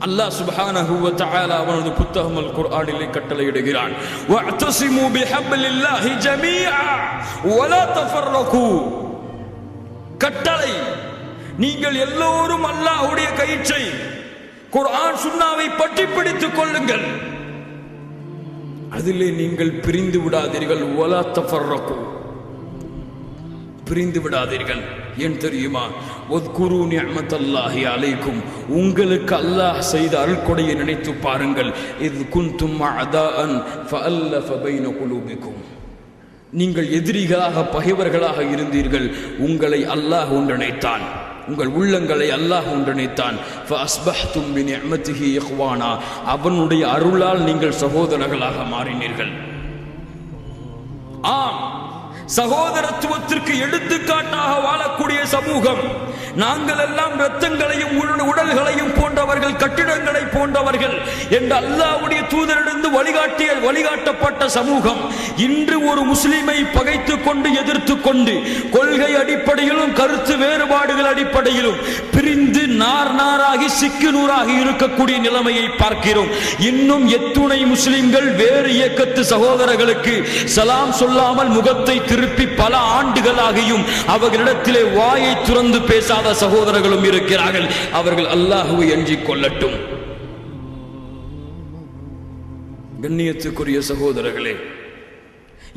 அல்லாஹ் சுப்ஹானஹு வ தஆலா அவனது புத்தகம் அல் குர்ஆனிலே கட்டளையிடுகிறான், வஅ்தஸிமு பிஹப்லில்லாஹி ஜமீஆ வலா தஃபர்ரகு. கட்டளை, நீங்கள் எல்லோரும் அல்லாஹ்வுடைய கயிற்றை குர்ஆன் சுன்னாவை பற்றி பிடித்துக் கொள்ளுங்கள், அதிலே நீங்கள் பிரிந்து விடாதீர்கள். வலா தஃபர்ரகு, பிரிந்து விடாதீர்கள். ஏன் தெரியுமா? வத்குரு நிஅமத்தல்லாஹி அலைக்கும், உங்களுக்கு அல்லாஹ் செய்த அருள்கொடையை நினைத்து பாருங்கள். இத் குன்தும் அஅதாஅன் ஃபஅல்லஃப பைன குலூபிக்கும், நீங்கள் எதிரிகளாக பகைவர்களாக இருந்தீர்கள், உங்களை அல்லாஹ் ஒன்றிணைத்தான், உங்கள் உள்ளங்களை அல்லாஹ் ஒன்றிணைத்தான். ஃபஅஸ்பஹ்தும் பிநிஅமத்திஹி இஹ்வானா, அவனுடைய அருளால் நீங்கள் சகோதரர்களாக மாறினீர்கள். ஆம், சகோதரத்துவத்திற்கு எடுத்துக்காட்டாக வாழக்கூடிய சமூகம். நாங்கள் எல்லாம் இரத்தங்களையும் உடல்களையும் போன்றவர்கள், கட்டிடங்களை போன்றவர்கள் என்று அல்லாஹ்வுடைய தூதரிடந்து வழிகாட்டப்பட்ட சமூகம் இன்று ஒரு முஸ்லிமை பகைத்துக் கொண்டு எதிர்த்து கொண்டு கொள்கை அடிப்படையிலும் கருத்து வேறுபாடுகள் அடிப்படையிலும் பிரிந்து நாராகி சிக்கு நூறாகி இருக்கக்கூடிய நிலைமையை பார்க்கிறோம். இன்னும் எத்துணை முஸ்லிம்கள் வேறு இயக்கத்து சகோதரர்களுக்கு சலாம் சொல்லாமல் முகத்தை திருப்பி பல ஆண்டுகளாகியும் அவர்களிடத்திலே வாயை துறந்து பேசாத சகோதரர்களும் இருக்கிறார்கள். அவர்கள் அல்லாஹ்வை அஞ்சிக் கொள்ளட்டும். கண்ணியத்துக்குரிய சகோதரர்களே,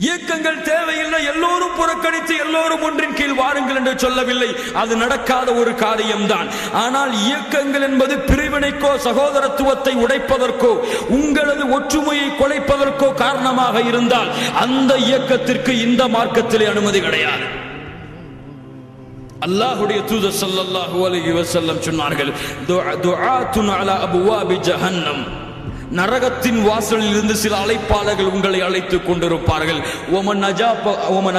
இயக்கங்கள் தேவையில்லை, எல்லோரும் புறக்கணித்து எல்லோரும் ஒன்றின் கீழ் வாருங்கள் என்று சொல்லவில்லை, அது நடக்காத ஒரு காரியம்தான். ஆனால் இயக்கங்கள் என்பது பிரிவினைக்கோ சகோதரத்துவத்தை உடைப்பதற்கோ உங்களது ஒற்றுமையை குலைப்பதற்கோ காரணமாக இருந்தால் அந்த இயக்கத்திற்கு இந்த மார்க்கத்திலே அனுமதி கிடையாது. அல்லாஹ்வுடைய தூதர் ஸல்லல்லாஹு அலைஹி வஸல்லம் சொன்னார்கள், துஆத்துன் அலா அப்வாபி ஜஹன்னம், நரகத்தின் வாசலில் இருந்து சில அழைப்பாளர்கள் உங்களை அழைத்துக் கொண்டிருப்பார்கள். ஒமன்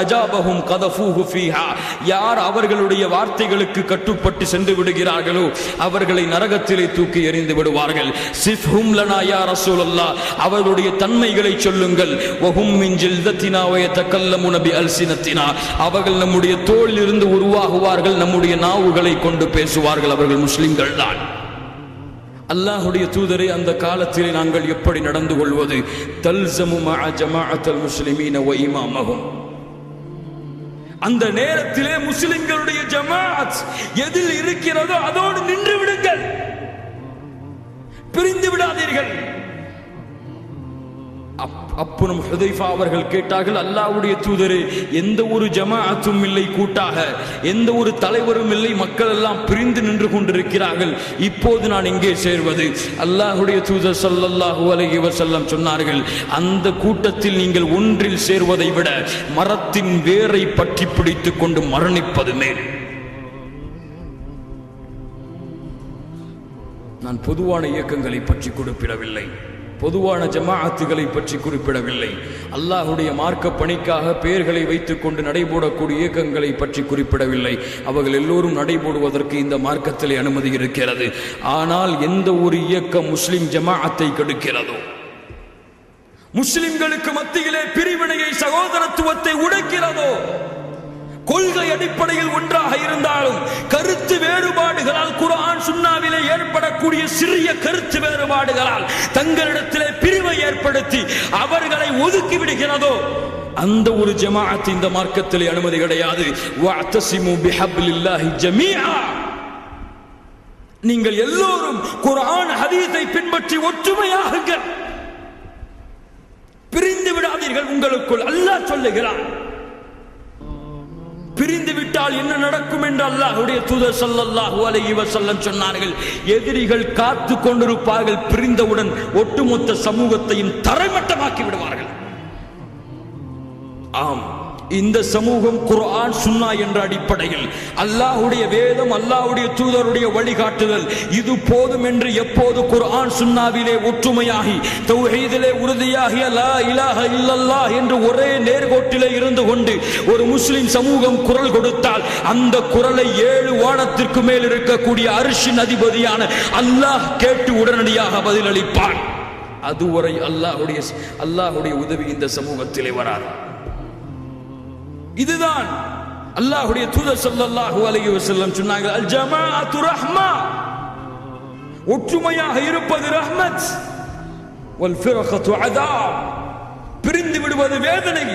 அஜாபஹும் கதஃபூஹு ஃபீஹா, யார் அவர்களுடைய வார்த்தைகளுக்கு கட்டுப்பட்டு சென்று விடுகிறார்களோ அவர்களை நரகத்திலே தூக்கி எறிந்து விடுவார்கள். சிஃப்ஹும் லனா யா ரசூலல்லாஹ், அவர்களுடைய தன்மைகளை சொல்லுங்கள். வஹும் மின் ஜில்தத்தினா வ யதகல்லமுன பி அல்சினத்தினா, அவர்கள் நம்முடைய தோளில் இருந்து உருவாகுவார்கள், நம்முடைய நாவுகளை கொண்டு பேசுவார்கள். அவர்கள் முஸ்லிம்கள் தான். அல்லாஹ்வுடைய தூதரே, அந்த காலத்திலே நாங்கள் எப்படி நடந்து கொள்வது? தல்ஸமு மஅ ஜமாஅத்துல் முஸ்லிமீன வ இமாமஹும், அந்த நேரத்திலே முஸ்லிம்களுடைய ஜமாஅத் எதில் இருக்கிறதோ அதோடு நின்று விடுங்கள், பிரிந்து விடாதீர்கள். அப்புறம் ஹுதைஃபா அவர்கள் கேட்டார்கள், அல்லாஹ்வுடைய தூதரே, எந்த ஒரு ஜமாஅத்தும் இல்லை கூட்டாக, எந்த ஒரு தலைவரும் இல்லை, மக்கள் எல்லாம் பிரிந்து நின்று கொண்டிருக்கிறார்கள், இப்போது நான் எங்கே சேர்வது? அல்லாஹ்வுடைய தூதர் ஸல்லல்லாஹு அலைஹி வஸல்லம் சொன்னார்கள், அந்த கூட்டத்தில் நீங்கள் ஒன்றில் சேர்வதை விட மரத்தின் வேரை பற்றி பிடித்துக் கொண்டு மரணிப்பது மேல். நான் பொதுவான இயக்கங்களை பற்றி குறிப்பிடவில்லை, பொதுவான ஜமாஅத்துகளை பற்றி குறிப்பிடவில்லை, அல்லாஹ்வுடைய மார்க்க பணிக்காக பெயர்களை வைத்துக் கொண்டு நடைபோடக்கூடிய இயக்கங்களை பற்றி குறிப்பிடவில்லை. அவர்கள் எல்லோரும் நடைபோடுவதற்கு இந்த மார்க்கத்திலே அனுமதி இருக்கிறது. ஆனால் எந்த ஒரு இயக்கம் முஸ்லிம் ஜமாஅத்தை கெடுக்கிறதோ, முஸ்லிம்களுக்கு மத்தியிலே பிரிவினையை சகோதரத்துவத்தை உடைக்கிறதோ, கொள்கை அடிப்படையில் ஒன்றாக இருந்தாலும் கருத்து வேறுபாடுகளால், குர்ஆன் சுன்னாவிலே ஏற்படக்கூடிய சிறிய கருத்து வேறுபாடுகளால் தங்களிடத்திலே பிரிவை ஏற்படுத்தி அவர்களை ஒதுக்கி விடுகிறதோ, அந்த ஒரு ஜமாஅத் இந்த மார்க்கத்திலே அனுமதி கிடையாது. வஅ்தஸிமு பிஹப்லில்லாஹி ஜமீஆ, நீங்கள் எல்லோரும் குர்ஆன் ஹதீஸை பின்பற்றி ஒற்றுமையாகுங்கள், பிரிந்து விடாதீர்கள் உங்களுக்குள். அல்லாஹ் சொல்லுகிறான். பிரிந்து விட்டால் என்ன நடக்கும் என்று அல்லாஹ்வுடைய தூதர் ஸல்லல்லாஹு அலைஹி வஸல்லம் சொன்னார்கள், எதிரிகள் காத்து கொண்டிருப்பார்கள், பிரிந்தவுடன் ஒட்டுமொத்த சமூகத்தையும் தரைமட்டமாக்கி விடுவார்கள். ஆம், இந்த சமூகம் குர்ஆன் சுன்னா என்ற அடிப்படையில் அல்லாஹ்வுடைய வேதம், அல்லாஹ்வுடைய தூதருடைய வழிகாட்டுதல் இது போதும் என்று எப்போது குர்ஆன் சுன்னாவிலே ஒற்றுமையாகி தௌஹீதிலே உறுதியாகி லா இலாஹ இல்லல்லாஹ் என்று ஒரே நேர்கோட்டிலே இருந்து கொண்டு ஒரு முஸ்லிம் சமூகம் குரல் கொடுத்தால் அந்த குரலை 7 வானத்திற்கு மேல் இருக்கக்கூடிய அர்ஷின் அதிபதியான அல்லாஹ் கேட்டு உடனடியாக பதிலளிப்பான். அதுவரை அல்லாஹ்வுடைய உதவி இந்த சமூகத்திலே வராது. இதுதான் அல்லாஹ்வுடைய தூதர் ஸல்லல்லாஹு அலைஹி வஸல்லம் சொன்னாங்க, அல் ஜமாஅத்து ரஹ்மா ஒற்றுமையாக இருப்பது ரஹ்மத், வல் ஃபிரகத்து அதாப், பிரிந்து விடுவது வேதனை.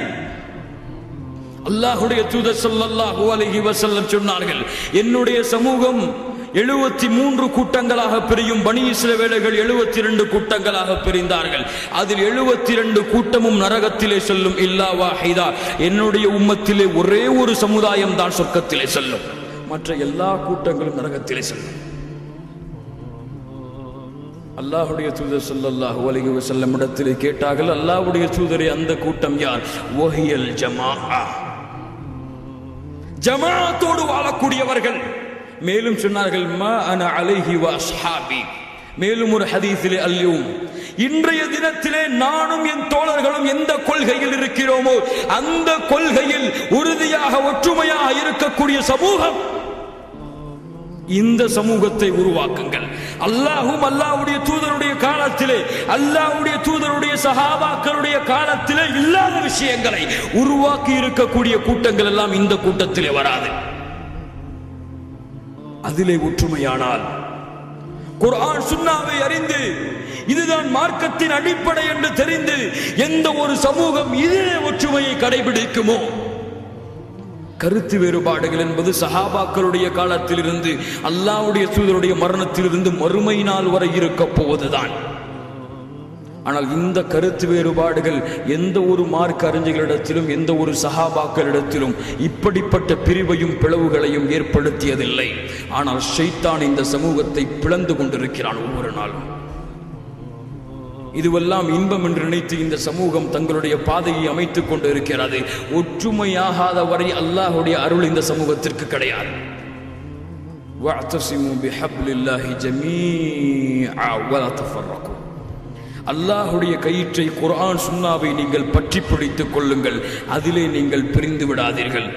அல்லாஹ்வுடைய தூதர் ஸல்லல்லாஹு அலைஹி வஸல்லம் சொன்னார்கள், என்னுடைய சமூகம் 73 கூட்டங்களாக பிரியும். பனி இஸ்ரவேலர்கள் 72 கூட்டங்களாக பிரிந்தார்கள். அதில் 72 கூட்டமும் நரகத்திலே செல்லும். இல்லா வாஹிதா, என்னுடைய உம்மத்திலே ஒரே ஒரு சமுதாயம் தான் சொர்க்கத்திலே செல்லும், மற்ற எல்லா கூட்டங்களும் நரகத்திலே செல்லும். அல்லாஹ்வுடைய தூதர் ஸல்லல்லாஹு அலைஹி வஸல்லம் இடத்திலே கேட்டார்கள், அல்லாஹ்வுடைய தூதரே, அந்த கூட்டம் யார்? வஹியல் ஜமாஅ, ஜமாஅத்தோடு வாழக்கூடியவர்கள். மேலும் சொன்னார்கள், மா அன அலைஹி வ அஸ்ஹாபி. மேலும் ஒரு ஹதீஸிலே, அல்யூம், இன்றைய தினத்திலே நானும் என் தோழர்களும் எந்த கொள்கையில் இருக்கிறோமோ அந்த கொள்கையில் உறுதியாக ஒற்றுமையாக இருக்கக்கூடிய சமூகம், இந்த சமூகத்தை உருவாக்குங்கள். அல்லாஹ்வும் அல்லாஹ்வுடைய தூதருடைய காலத்திலே, அல்லாஹ்வுடைய தூதருடைய சஹாபாக்களுடைய காலத்திலே இல்லாத விஷயங்களை உருவாக்கி இருக்கக்கூடிய கூட்டங்கள் எல்லாம் இந்த கூட்டத்திலே வராது. அதிலே ஒற்றுமையானால், குர்ஆன் சுன்னாவை அறிந்து இதுதான் மார்க்கத்தின் அடிப்படை என்று தெரிந்து எந்த ஒரு சமூகம் இதிலே ஒற்றுமையை கடைபிடிக்குமோ, கருத்து வேறுபாடுகள் என்பது சஹாபாக்களுடைய காலத்திலிருந்து அல்லாஹ்வுடைய தூதருடைய மரணத்திலிருந்து மறுமை நாள் வரை இருக்க போவதுதான். ஆனால் இந்த கருத்து வேறுபாடுகள் எந்த ஒரு மார்க்க அறிஞர்களிடத்திலும் எந்த ஒரு சஹாபாக்களிடத்திலும் இப்படிப்பட்ட பிரிவையும் பிளவுகளையும் ஏற்படுத்தியதில்லை. ஆனால் ஷைத்தான் இந்த சமூகத்தை பிளந்து கொண்டிருக்கிறான் ஒவ்வொரு நாளும். இதுவெல்லாம் இன்பம் என்று நினைத்து இந்த சமூகம் தங்களுடைய பாதையை அமைத்துக் கொண்டு இருக்கிறது. ஒற்றுமையாகாத வரை அல்லாஹ்வுடைய அருள் இந்த சமூகத்திற்கு கிடையாது. வஅ்தஸிமு பிஹப்லில்லாஹி ஜமீஆ வலா தஃபர்ரகு. அல்லாஹ்வுடைய கயிற்றை, குர்ஆன் சுன்னாவை நீங்கள் பற்றி பிடித்துக் கொள்ளுங்கள், அதிலே நீங்கள் பிரிந்து விடாதீர்கள்.